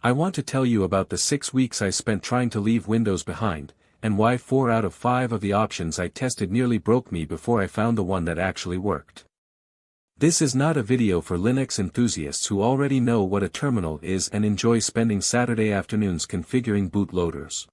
I want to tell you about the 6 weeks I spent trying to leave Windows behind, and why 4 out of 5 of the options I tested nearly broke me before I found the one that actually worked. This is not a video for Linux enthusiasts who already know what a terminal is and enjoy spending Saturday afternoons configuring bootloaders.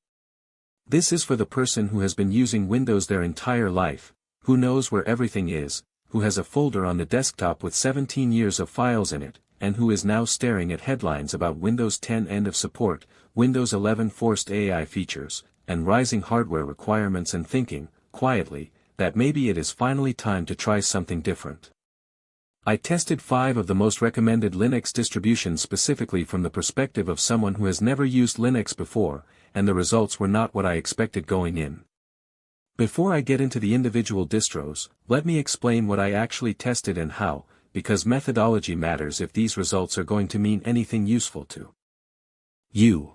This is for the person who has been using Windows their entire life, who knows where everything is, who has a folder on the desktop with 17 years of files in it, and who is now staring at headlines about Windows 10 end of support, Windows 11 forced AI features, and rising hardware requirements and thinking, quietly, that maybe it is finally time to try something different. I tested 5 of the most recommended Linux distributions specifically from the perspective of someone who has never used Linux before, and the results were not what I expected going in. Before I get into the individual distros, let me explain what I actually tested and how, because methodology matters if these results are going to mean anything useful to you.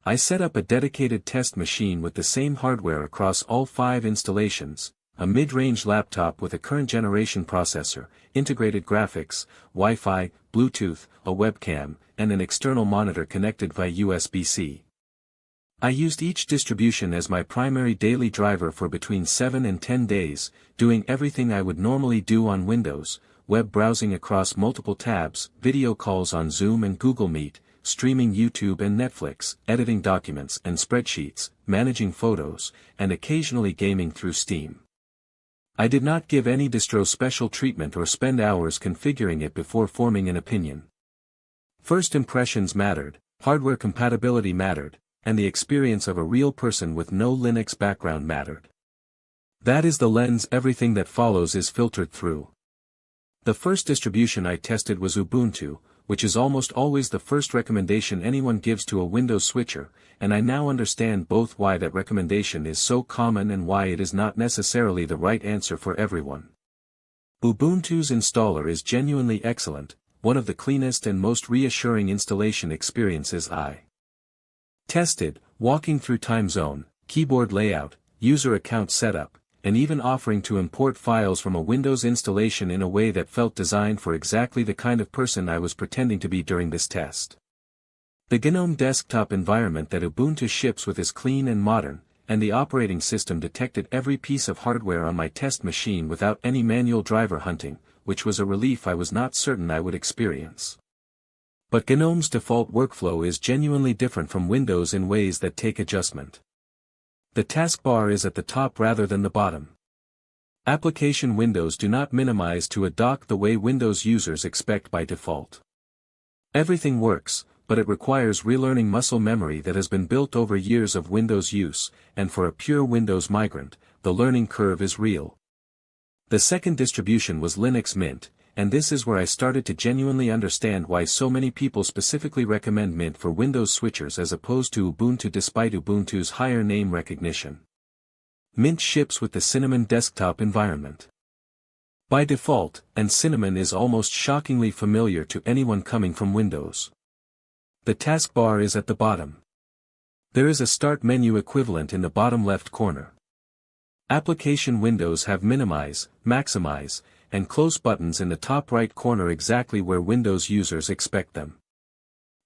I set up a dedicated test machine with the same hardware across all 5 installations, a mid-range laptop with a current generation processor, integrated graphics, Wi-Fi, Bluetooth, a webcam, and an external monitor connected via USB-C. I used each distribution as my primary daily driver for between 7 and 10 days, doing everything I would normally do on Windows, web browsing across multiple tabs, video calls on Zoom and Google Meet, streaming YouTube and Netflix, editing documents and spreadsheets, managing photos, and occasionally gaming through Steam. I did not give any distro special treatment or spend hours configuring it before forming an opinion. First impressions mattered, hardware compatibility mattered, and the experience of a real person with no Linux background mattered. That is the lens everything that follows is filtered through. The first distribution I tested was Ubuntu, which is almost always the first recommendation anyone gives to a Windows switcher, and I now understand both why that recommendation is so common and why it is not necessarily the right answer for everyone. Ubuntu's installer is genuinely excellent, one of the cleanest and most reassuring installation experiences I tested, walking through time zone, keyboard layout, user account setup, and even offering to import files from a Windows installation in a way that felt designed for exactly the kind of person I was pretending to be during this test. The GNOME desktop environment that Ubuntu ships with is clean and modern, and the operating system detected every piece of hardware on my test machine without any manual driver hunting, which was a relief I was not certain I would experience. But GNOME's default workflow is genuinely different from Windows in ways that take adjustment. The taskbar is at the top rather than the bottom. Application windows do not minimize to a dock the way Windows users expect by default. Everything works, but it requires relearning muscle memory that has been built over years of Windows use, and for a pure Windows migrant, the learning curve is real. The second distribution was Linux Mint, and this is where I started to genuinely understand why so many people specifically recommend Mint for Windows switchers as opposed to Ubuntu despite Ubuntu's higher name recognition. Mint ships with the Cinnamon desktop environment by default, and Cinnamon is almost shockingly familiar to anyone coming from Windows. The taskbar is at the bottom. There is a start menu equivalent in the bottom left corner. Application windows have minimize, maximize, and close buttons in the top right corner exactly where Windows users expect them.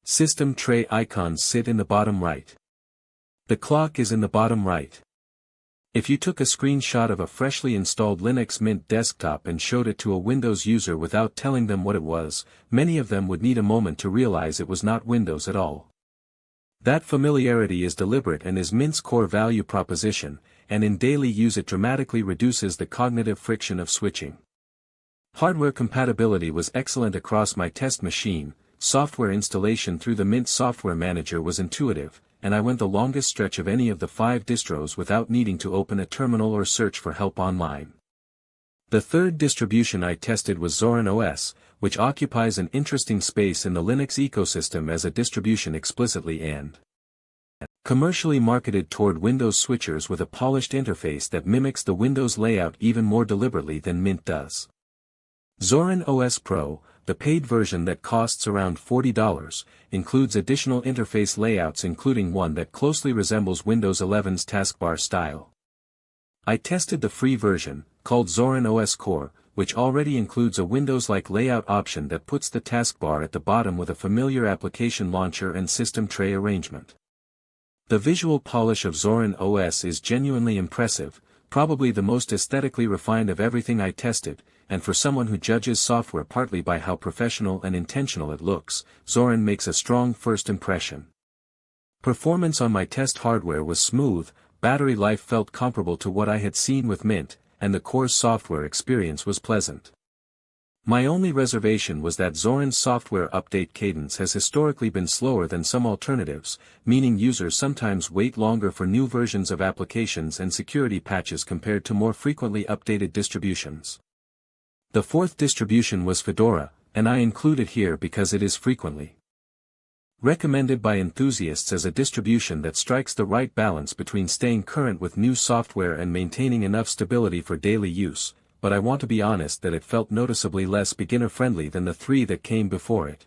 System tray icons sit in the bottom right. The clock is in the bottom right. If you took a screenshot of a freshly installed Linux Mint desktop and showed it to a Windows user without telling them what it was, many of them would need a moment to realize it was not Windows at all. That familiarity is deliberate and is Mint's core value proposition, and in daily use it dramatically reduces the cognitive friction of switching. Hardware compatibility was excellent across my test machine, software installation through the Mint Software Manager was intuitive, and I went the longest stretch of any of the 5 distros without needing to open a terminal or search for help online. The third distribution I tested was Zorin OS, which occupies an interesting space in the Linux ecosystem as a distribution explicitly and commercially marketed toward Windows switchers with a polished interface that mimics the Windows layout even more deliberately than Mint does. Zorin OS Pro, the paid version that costs around $40, includes additional interface layouts including one that closely resembles Windows 11's taskbar style. I tested the free version, called Zorin OS Core, which already includes a Windows-like layout option that puts the taskbar at the bottom with a familiar application launcher and system tray arrangement. The visual polish of Zorin OS is genuinely impressive, probably the most aesthetically refined of everything I tested, and for someone who judges software partly by how professional and intentional it looks, Zorin makes a strong first impression. Performance on my test hardware was smooth, battery life felt comparable to what I had seen with Mint, and the core's software experience was pleasant. My only reservation was that Zorin's software update cadence has historically been slower than some alternatives, meaning users sometimes wait longer for new versions of applications and security patches compared to more frequently updated distributions. The fourth distribution was Fedora, and I include it here because it is frequently recommended by enthusiasts as a distribution that strikes the right balance between staying current with new software and maintaining enough stability for daily use, but I want to be honest that it felt noticeably less beginner-friendly than the three that came before it.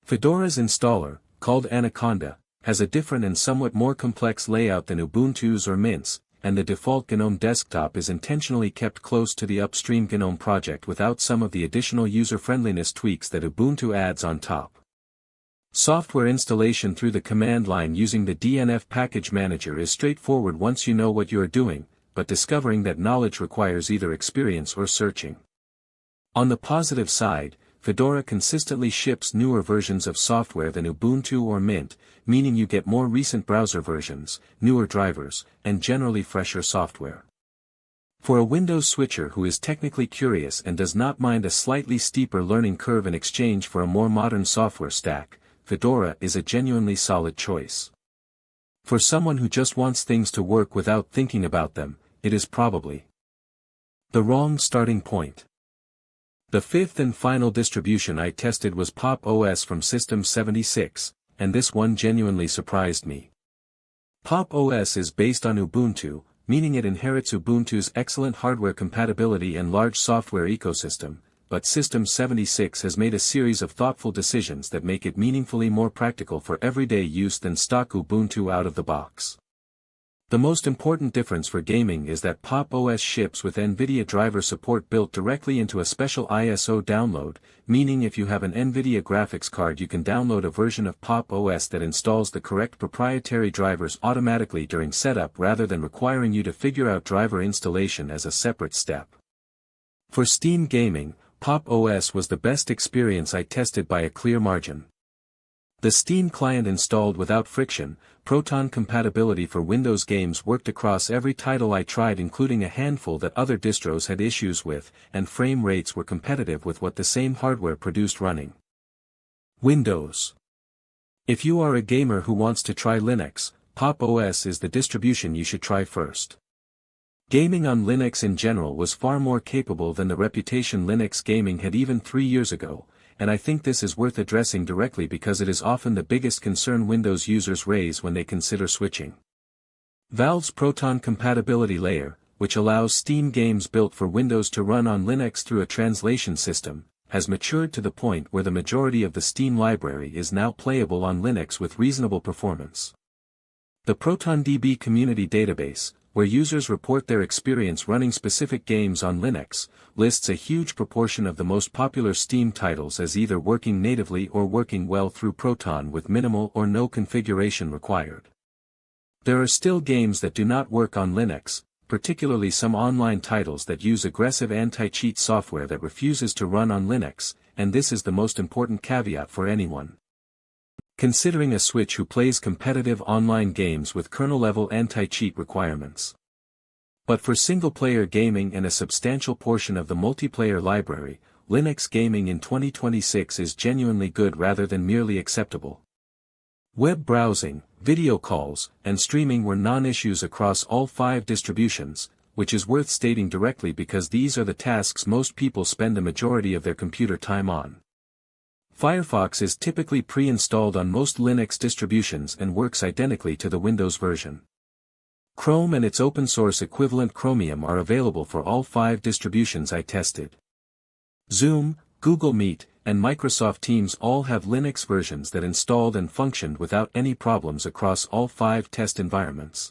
Fedora's installer, called Anaconda, has a different and somewhat more complex layout than Ubuntu's or Mint's, and the default GNOME desktop is intentionally kept close to the upstream GNOME project without some of the additional user-friendliness tweaks that Ubuntu adds on top. Software installation through the command line using the DNF package manager is straightforward once you know what you are doing, but discovering that knowledge requires either experience or searching. On the positive side, Fedora consistently ships newer versions of software than Ubuntu or Mint, meaning you get more recent browser versions, newer drivers, and generally fresher software. For a Windows switcher who is technically curious and does not mind a slightly steeper learning curve in exchange for a more modern software stack, Fedora is a genuinely solid choice. For someone who just wants things to work without thinking about them, it is probably the wrong starting point. The fifth and final distribution I tested was Pop! OS from System 76, and this one genuinely surprised me. Pop! OS is based on Ubuntu, meaning it inherits Ubuntu's excellent hardware compatibility and large software ecosystem, but System 76 has made a series of thoughtful decisions that make it meaningfully more practical for everyday use than stock Ubuntu out of the box. The most important difference for gaming is that Pop! OS ships with NVIDIA driver support built directly into a special ISO download, meaning if you have an NVIDIA graphics card you can download a version of Pop! OS that installs the correct proprietary drivers automatically during setup rather than requiring you to figure out driver installation as a separate step. For Steam gaming, Pop! OS was the best experience I tested by a clear margin. The Steam client installed without friction, Proton compatibility for Windows games worked across every title I tried including a handful that other distros had issues with, and frame rates were competitive with what the same hardware produced running Windows. If you are a gamer who wants to try Linux, Pop! OS is the distribution you should try first. Gaming on Linux in general was far more capable than the reputation Linux gaming had even 3 years ago, and I think this is worth addressing directly because it is often the biggest concern Windows users raise when they consider switching. Valve's Proton compatibility layer, which allows Steam games built for Windows to run on Linux through a translation system, has matured to the point where the majority of the Steam library is now playable on Linux with reasonable performance. The ProtonDB community database, where users report their experience running specific games on Linux, lists a huge proportion of the most popular Steam titles as either working natively or working well through Proton with minimal or no configuration required. There are still games that do not work on Linux, particularly some online titles that use aggressive anti-cheat software that refuses to run on Linux, and this is the most important caveat for anyone considering a switch who plays competitive online games with kernel-level anti-cheat requirements. But for single-player gaming and a substantial portion of the multiplayer library, Linux gaming in 2026 is genuinely good rather than merely acceptable. Web browsing, video calls, and streaming were non-issues across all 5 distributions, which is worth stating directly because these are the tasks most people spend the majority of their computer time on. Firefox is typically pre-installed on most Linux distributions and works identically to the Windows version. Chrome and its open-source equivalent Chromium are available for all 5 distributions I tested. Zoom, Google Meet, and Microsoft Teams all have Linux versions that installed and functioned without any problems across all 5 test environments.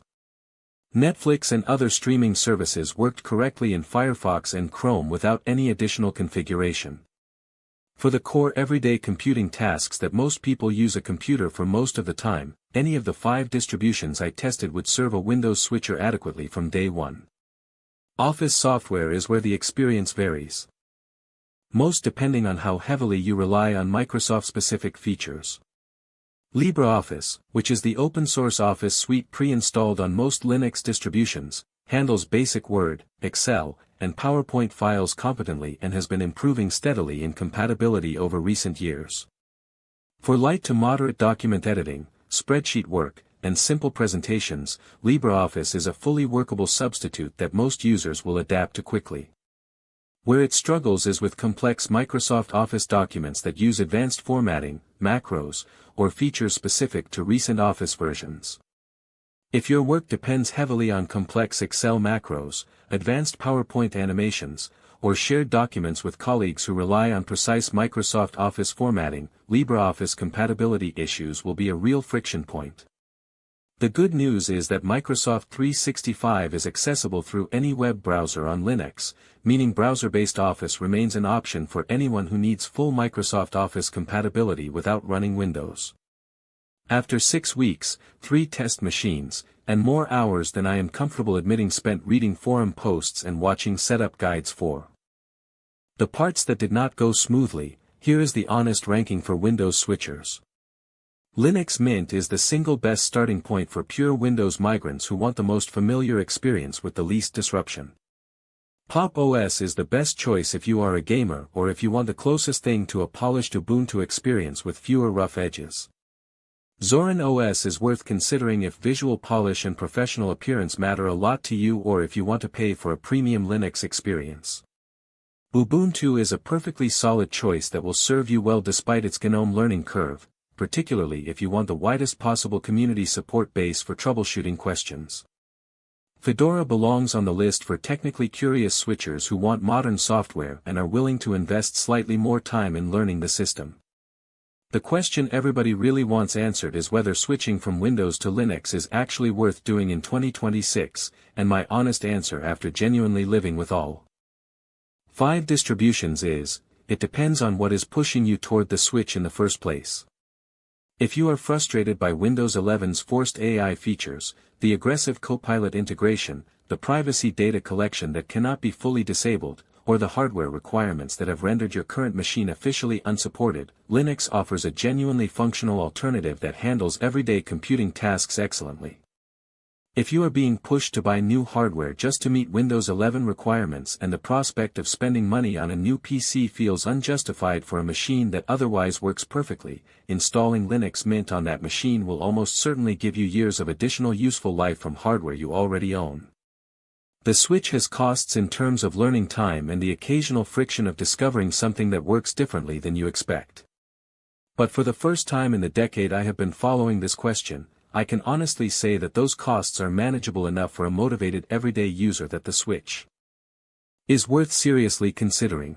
Netflix and other streaming services worked correctly in Firefox and Chrome without any additional configuration. For the core everyday computing tasks that most people use a computer for most of the time, any of the 5 distributions I tested would serve a Windows switcher adequately from day one. Office software is where the experience varies, most depending on how heavily you rely on Microsoft-specific features. LibreOffice, which is the open-source Office suite pre-installed on most Linux distributions, handles basic Word, Excel, and PowerPoint files competently and has been improving steadily in compatibility over recent years. For light to moderate document editing, spreadsheet work, and simple presentations, LibreOffice is a fully workable substitute that most users will adapt to quickly. Where it struggles is with complex Microsoft Office documents that use advanced formatting, macros, or features specific to recent Office versions. If your work depends heavily on complex Excel macros, advanced PowerPoint animations, or shared documents with colleagues who rely on precise Microsoft Office formatting, LibreOffice compatibility issues will be a real friction point. The good news is that Microsoft 365 is accessible through any web browser on Linux, meaning browser-based Office remains an option for anyone who needs full Microsoft Office compatibility without running Windows. After 6 weeks, 3 test machines, and more hours than I am comfortable admitting spent reading forum posts and watching setup guides for the parts that did not go smoothly, here is the honest ranking for Windows switchers. Linux Mint is the single best starting point for pure Windows migrants who want the most familiar experience with the least disruption. Pop! OS is the best choice if you are a gamer or if you want the closest thing to a polished Ubuntu experience with fewer rough edges. Zorin OS is worth considering if visual polish and professional appearance matter a lot to you or if you want to pay for a premium Linux experience. Ubuntu is a perfectly solid choice that will serve you well despite its GNOME learning curve, particularly if you want the widest possible community support base for troubleshooting questions. Fedora belongs on the list for technically curious switchers who want modern software and are willing to invest slightly more time in learning the system. The question everybody really wants answered is whether switching from Windows to Linux is actually worth doing in 2026, and my honest answer after genuinely living with all 5 distributions is, it depends on what is pushing you toward the switch in the first place. If you are frustrated by Windows 11's forced AI features, the aggressive Copilot integration, the privacy data collection that cannot be fully disabled, or the hardware requirements that have rendered your current machine officially unsupported, Linux offers a genuinely functional alternative that handles everyday computing tasks excellently. If you are being pushed to buy new hardware just to meet Windows 11 requirements and the prospect of spending money on a new PC feels unjustified for a machine that otherwise works perfectly, installing Linux Mint on that machine will almost certainly give you years of additional useful life from hardware you already own. The switch has costs in terms of learning time and the occasional friction of discovering something that works differently than you expect. But for the first time in the decade I have been following this question, I can honestly say that those costs are manageable enough for a motivated everyday user that the switch is worth seriously considering.